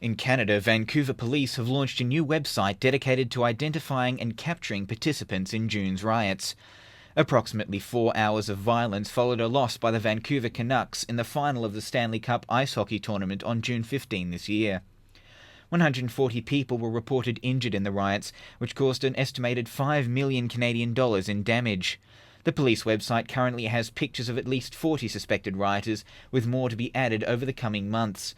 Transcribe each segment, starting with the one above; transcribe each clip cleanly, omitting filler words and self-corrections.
In Canada, Vancouver police have launched a new website dedicated to identifying and capturing participants in June's riots. Approximately 4 hours of violence followed a loss by the Vancouver Canucks in the final of the Stanley Cup ice hockey tournament on June 15 this year. 140 people were reported injured in the riots, which caused an estimated $5 million Canadian in damage. The police website currently has pictures of at least 40 suspected rioters, with more to be added over the coming months.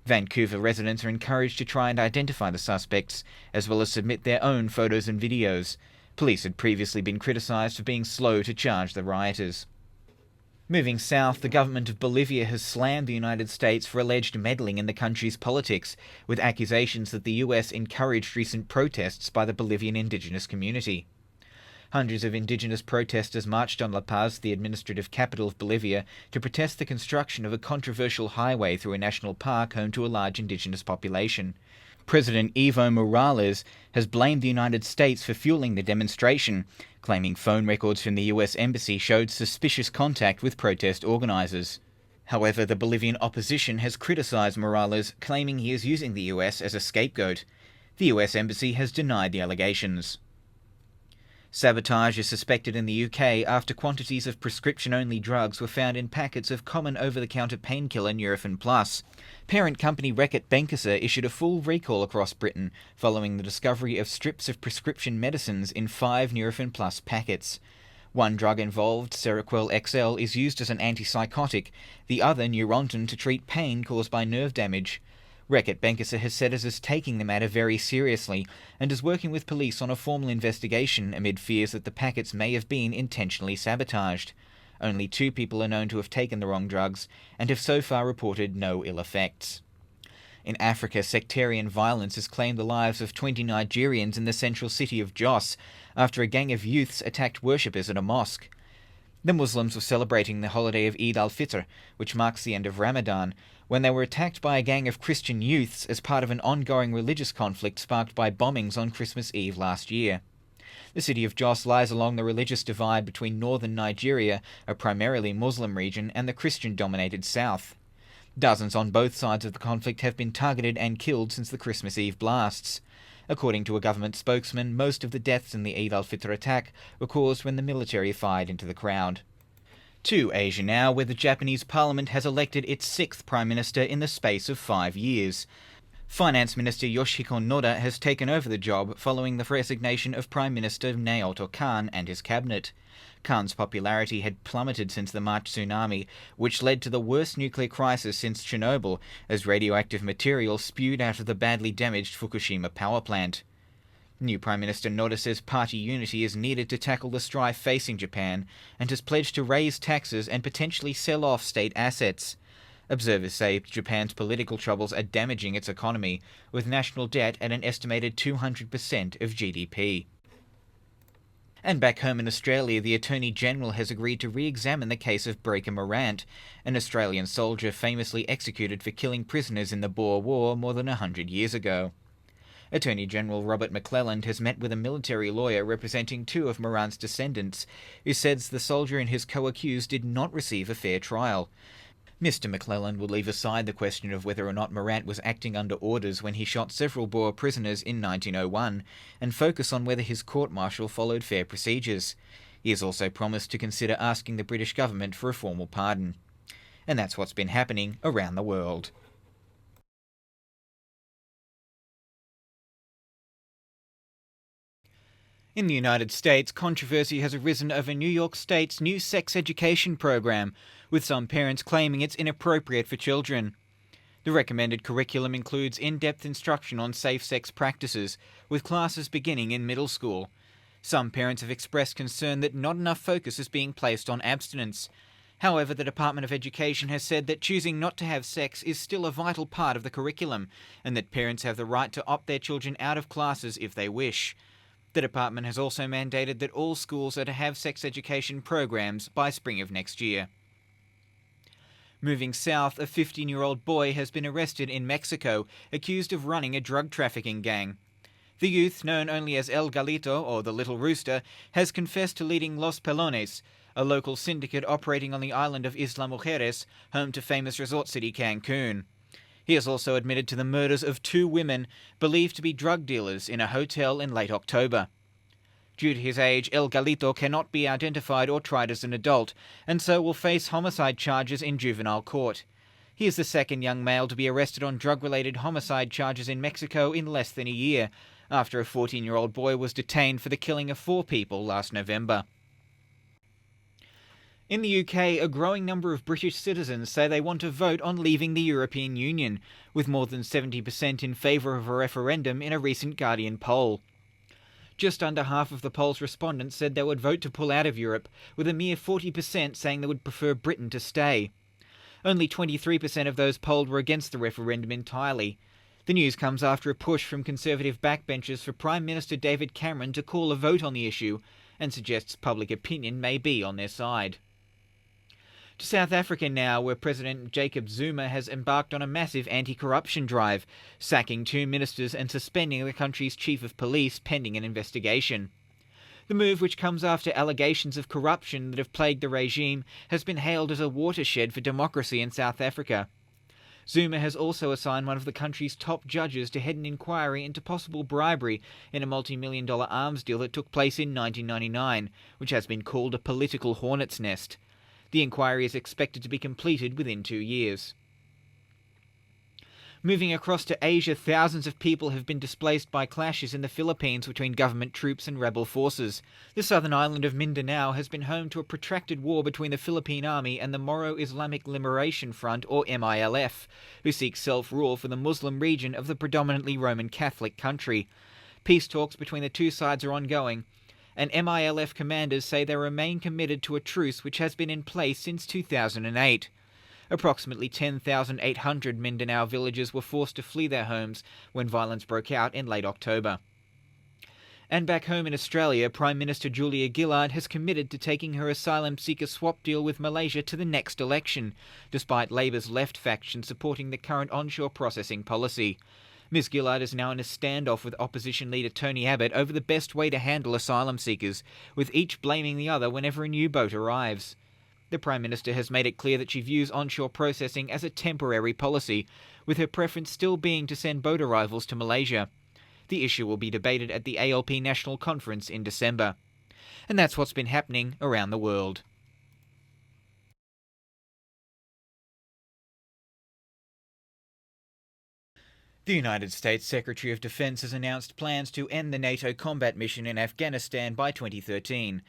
Vancouver residents are encouraged to try and identify the suspects, as well as submit their own photos and videos. Police had previously been criticised for being slow to charge the rioters. Moving south, the government of Bolivia has slammed the United States for alleged meddling in the country's politics, with accusations that the US encouraged recent protests by the Bolivian indigenous community. Hundreds of indigenous protesters marched on La Paz, the administrative capital of Bolivia, to protest the construction of a controversial highway through a national park home to a large indigenous population. President Evo Morales has blamed the United States for fueling the demonstration, claiming phone records from the US Embassy showed suspicious contact with protest organizers. However, the Bolivian opposition has criticized Morales, claiming he is using the US as a scapegoat. The US Embassy has denied the allegations. Sabotage is suspected in the UK after quantities of prescription-only drugs were found in packets of common over-the-counter painkiller Nurofen Plus. Parent company Reckitt Benckiser issued a full recall across Britain following the discovery of strips of prescription medicines in 5 Nurofen Plus packets. One drug involved, Seroquel XL, is used as an antipsychotic, the other Neurontin to treat pain caused by nerve damage. Reckitt Benckiser has said it is taking the matter very seriously and is working with police on a formal investigation amid fears that the packets may have been intentionally sabotaged. Only 2 people are known to have taken the wrong drugs and have so far reported no ill effects. In Africa, sectarian violence has claimed the lives of 20 Nigerians in the central city of Jos after a gang of youths attacked worshippers at a mosque. The Muslims were celebrating the holiday of Eid al-Fitr, which marks the end of Ramadan, when they were attacked by a gang of Christian youths as part of an ongoing religious conflict sparked by bombings on Christmas Eve last year. The city of Jos lies along the religious divide between northern Nigeria, a primarily Muslim region, and the Christian-dominated south. Dozens on both sides of the conflict have been targeted and killed since the Christmas Eve blasts. According to a government spokesman, most of the deaths in the Eid al-Fitr attack were caused when the military fired into the crowd. To Asia now, where the Japanese parliament has elected its 6th prime minister in the space of 5 years. Finance Minister Yoshihiko Noda has taken over the job following the resignation of Prime Minister Naoto Kan and his cabinet. Kan's popularity had plummeted since the March tsunami, which led to the worst nuclear crisis since Chernobyl, as radioactive material spewed out of the badly damaged Fukushima power plant. New Prime Minister Noda says party unity is needed to tackle the strife facing Japan and has pledged to raise taxes and potentially sell off state assets. Observers say Japan's political troubles are damaging its economy, with national debt at an estimated 200% of GDP. And back home in Australia, the Attorney-General has agreed to re-examine the case of Breaker Morant, an Australian soldier famously executed for killing prisoners in the Boer War more than 100 years ago. Attorney-General Robert McClelland has met with a military lawyer representing 2 of Morant's descendants, who says the soldier and his co-accused did not receive a fair trial. Mr. McClelland will leave aside the question of whether or not Morant was acting under orders when he shot several Boer prisoners in 1901, and focus on whether his court-martial followed fair procedures. He has also promised to consider asking the British government for a formal pardon. And that's what's been happening around the world. In the United States, controversy has arisen over New York State's new sex education program, with some parents claiming it's inappropriate for children. The recommended curriculum includes in-depth instruction on safe sex practices, with classes beginning in middle school. Some parents have expressed concern that not enough focus is being placed on abstinence. However, the Department of Education has said that choosing not to have sex is still a vital part of the curriculum, and that parents have the right to opt their children out of classes if they wish. The department has also mandated that all schools are to have sex education programs by spring of next year. Moving south, a 15-year-old boy has been arrested in Mexico, accused of running a drug trafficking gang. The youth, known only as El Galito, or the Little Rooster, has confessed to leading Los Pelones, a local syndicate operating on the island of Isla Mujeres, home to famous resort city Cancun. He has also admitted to the murders of 2 women believed to be drug dealers in a hotel in late October. Due to his age, El Galito cannot be identified or tried as an adult, and so will face homicide charges in juvenile court. He is the second young male to be arrested on drug-related homicide charges in Mexico in less than a year, after a 14-year-old boy was detained for the killing of 4 people last November. In the UK, a growing number of British citizens say they want to vote on leaving the European Union, with more than 70% in favour of a referendum in a recent Guardian poll. Just under half of the poll's respondents said they would vote to pull out of Europe, with a mere 40% saying they would prefer Britain to stay. Only 23% of those polled were against the referendum entirely. The news comes after a push from Conservative backbenchers for Prime Minister David Cameron to call a vote on the issue, and suggests public opinion may be on their side. To South Africa now, where President Jacob Zuma has embarked on a massive anti-corruption drive, sacking 2 ministers and suspending the country's chief of police pending an investigation. The move, which comes after allegations of corruption that have plagued the regime, has been hailed as a watershed for democracy in South Africa. Zuma has also assigned one of the country's top judges to head an inquiry into possible bribery in a multi-million-dollar arms deal that took place in 1999, which has been called a political hornet's nest. The inquiry is expected to be completed within 2 years. Moving across to Asia, thousands of people have been displaced by clashes in the Philippines between government troops and rebel forces. The southern island of Mindanao has been home to a protracted war between the Philippine Army and the Moro Islamic Liberation Front, or MILF, who seek self-rule for the Muslim region of the predominantly Roman Catholic country. Peace talks between the 2 sides are ongoing, and MILF commanders say they remain committed to a truce which has been in place since 2008. Approximately 10,800 Mindanao villagers were forced to flee their homes when violence broke out in late October. And back home in Australia, Prime Minister Julia Gillard has committed to taking her asylum seeker swap deal with Malaysia to the next election, despite Labor's left faction supporting the current onshore processing policy. Ms Gillard is now in a standoff with opposition leader Tony Abbott over the best way to handle asylum seekers, with each blaming the other whenever a new boat arrives. The Prime Minister has made it clear that she views onshore processing as a temporary policy, with her preference still being to send boat arrivals to Malaysia. The issue will be debated at the ALP National Conference in December. And that's what's been happening around the world. The United States Secretary of Defense has announced plans to end the NATO combat mission in Afghanistan by 2013.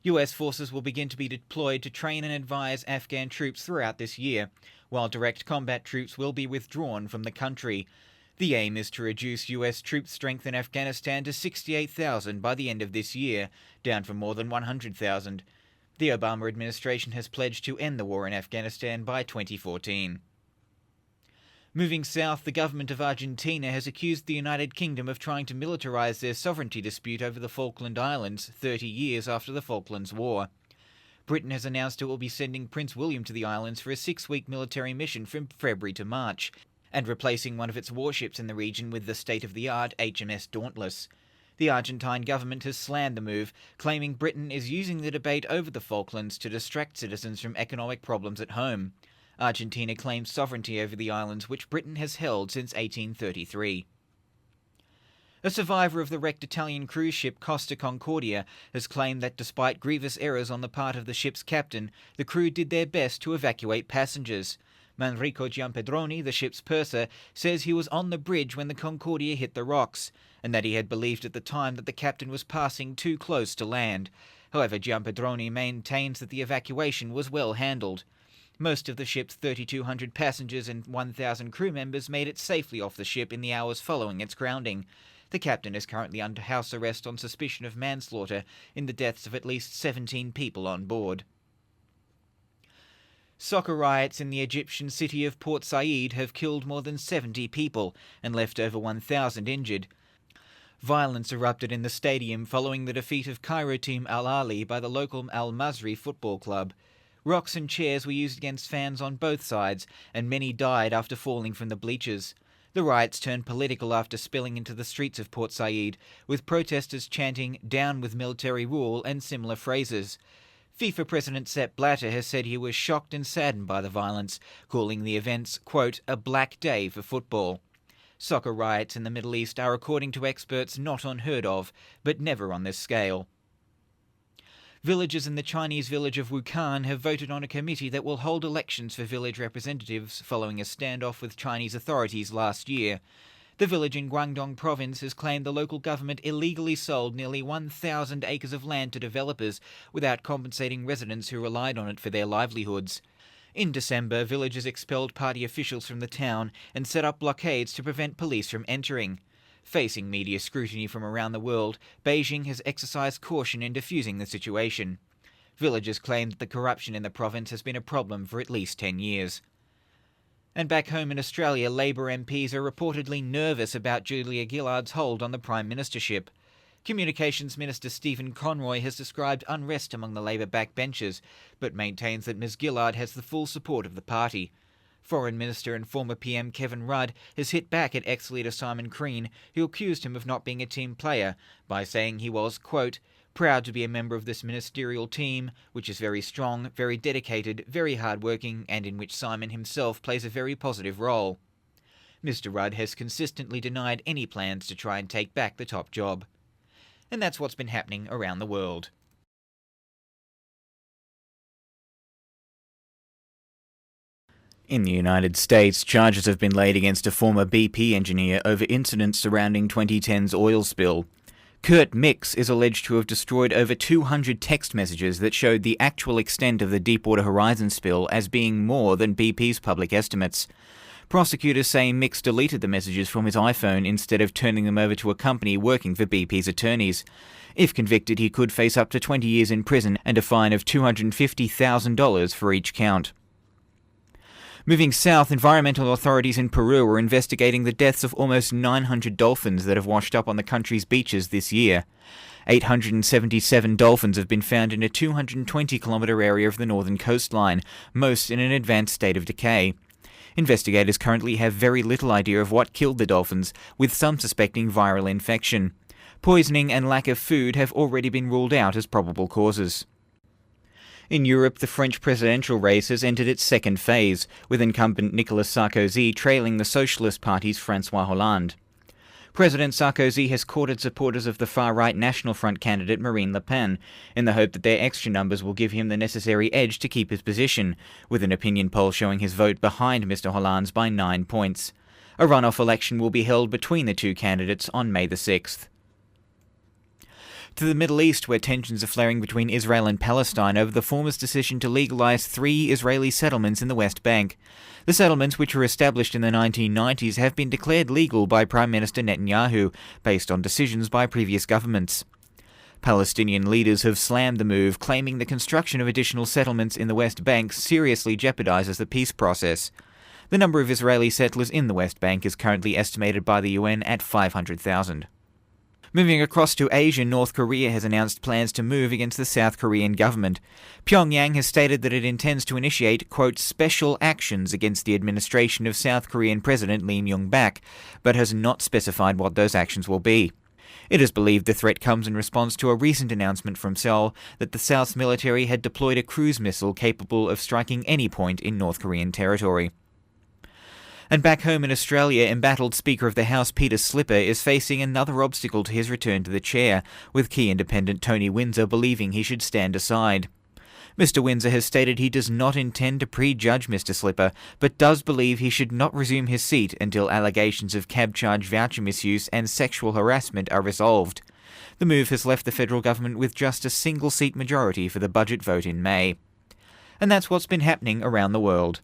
US forces will begin to be deployed to train and advise Afghan troops throughout this year, while direct combat troops will be withdrawn from the country. The aim is to reduce US troop strength in Afghanistan to 68,000 by the end of this year, down from more than 100,000. The Obama administration has pledged to end the war in Afghanistan by 2014. Moving south, the government of Argentina has accused the United Kingdom of trying to militarize their sovereignty dispute over the Falkland Islands 30 years after the Falklands War. Britain has announced it will be sending Prince William to the islands for a 6-week military mission from February to March, and replacing one of its warships in the region with the state-of-the-art HMS Dauntless. The Argentine government has slammed the move, claiming Britain is using the debate over the Falklands to distract citizens from economic problems at home. Argentina claims sovereignty over the islands, which Britain has held since 1833. A survivor of the wrecked Italian cruise ship Costa Concordia has claimed that despite grievous errors on the part of the ship's captain, the crew did their best to evacuate passengers. Manrico Giampedroni, the ship's purser, says he was on the bridge when the Concordia hit the rocks, and that he had believed at the time that the captain was passing too close to land. However, Giampedroni maintains that the evacuation was well handled. Most of the ship's 3,200 passengers and 1,000 crew members made it safely off the ship in the hours following its grounding. The captain is currently under house arrest on suspicion of manslaughter in the deaths of at least 17 people on board. Soccer riots in the Egyptian city of Port Said have killed more than 70 people and left over 1,000 injured. Violence erupted in the stadium following the defeat of Cairo team Al Ahly by the local Al Masri football club. Rocks and chairs were used against fans on both sides, and many died after falling from the bleachers. The riots turned political after spilling into the streets of Port Said, with protesters chanting "Down with military rule" and similar phrases. FIFA President Sepp Blatter has said he was shocked and saddened by the violence, calling the events, quote, "a black day for football." Soccer riots in the Middle East are, according to experts, not unheard of, but never on this scale. Villagers in the Chinese village of Wukan have voted on a committee that will hold elections for village representatives following a standoff with Chinese authorities last year. The village in Guangdong province has claimed the local government illegally sold nearly 1,000 acres of land to developers without compensating residents who relied on it for their livelihoods. In December, villagers expelled party officials from the town and set up blockades to prevent police from entering. Facing media scrutiny from around the world, Beijing has exercised caution in diffusing the situation. Villagers claim that the corruption in the province has been a problem for at least 10 years. And back home in Australia, Labor MPs are reportedly nervous about Julia Gillard's hold on the Prime Ministership. Communications Minister Stephen Conroy has described unrest among the Labor backbenchers, but maintains that Ms Gillard has the full support of the party. Foreign Minister and former PM Kevin Rudd has hit back at ex-leader Simon Crean, who accused him of not being a team player, by saying he was, quote, "proud to be a member of this ministerial team, which is very strong, very dedicated, very hard-working, and in which Simon himself plays a very positive role." Mr Rudd has consistently denied any plans to try and take back the top job. And that's what's been happening around the world. In the United States, charges have been laid against a former BP engineer over incidents surrounding 2010's oil spill. Kurt Mix is alleged to have destroyed over 200 text messages that showed the actual extent of the Deepwater Horizon spill as being more than BP's public estimates. Prosecutors say Mix deleted the messages from his iPhone instead of turning them over to a company working for BP's attorneys. If convicted, he could face up to 20 years in prison and a fine of $250,000 for each count. Moving south, environmental authorities in Peru are investigating the deaths of almost 900 dolphins that have washed up on the country's beaches this year. 877 dolphins have been found in a 220-kilometre area of the northern coastline, most in an advanced state of decay. Investigators currently have very little idea of what killed the dolphins, with some suspecting viral infection. Poisoning and lack of food have already been ruled out as probable causes. In Europe, the French presidential race has entered its second phase, with incumbent Nicolas Sarkozy trailing the Socialist Party's François Hollande. President Sarkozy has courted supporters of the far-right National Front candidate Marine Le Pen, in the hope that their extra numbers will give him the necessary edge to keep his position, with an opinion poll showing his vote behind Mr Hollande's by 9 points. A runoff election will be held between the two candidates on May the 6th. To the Middle East, where tensions are flaring between Israel and Palestine over the former's decision to legalize 3 Israeli settlements in the West Bank. The settlements, which were established in the 1990s, have been declared legal by Prime Minister Netanyahu, based on decisions by previous governments. Palestinian leaders have slammed the move, claiming the construction of additional settlements in the West Bank seriously jeopardizes the peace process. The number of Israeli settlers in the West Bank is currently estimated by the UN at 500,000. Moving across to Asia, North Korea has announced plans to move against the South Korean government. Pyongyang has stated that it intends to initiate, quote, special actions against the administration of South Korean President Lee Myung-bak, but has not specified what those actions will be. It is believed the threat comes in response to a recent announcement from Seoul that the South's military had deployed a cruise missile capable of striking any point in North Korean territory. And back home in Australia, embattled Speaker of the House Peter Slipper is facing another obstacle to his return to the chair, with key independent Tony Windsor believing he should stand aside. Mr Windsor has stated he does not intend to prejudge Mr Slipper, but does believe he should not resume his seat until allegations of cab charge voucher misuse and sexual harassment are resolved. The move has left the federal government with just a single-seat majority for the budget vote in May. And that's what's been happening around the world.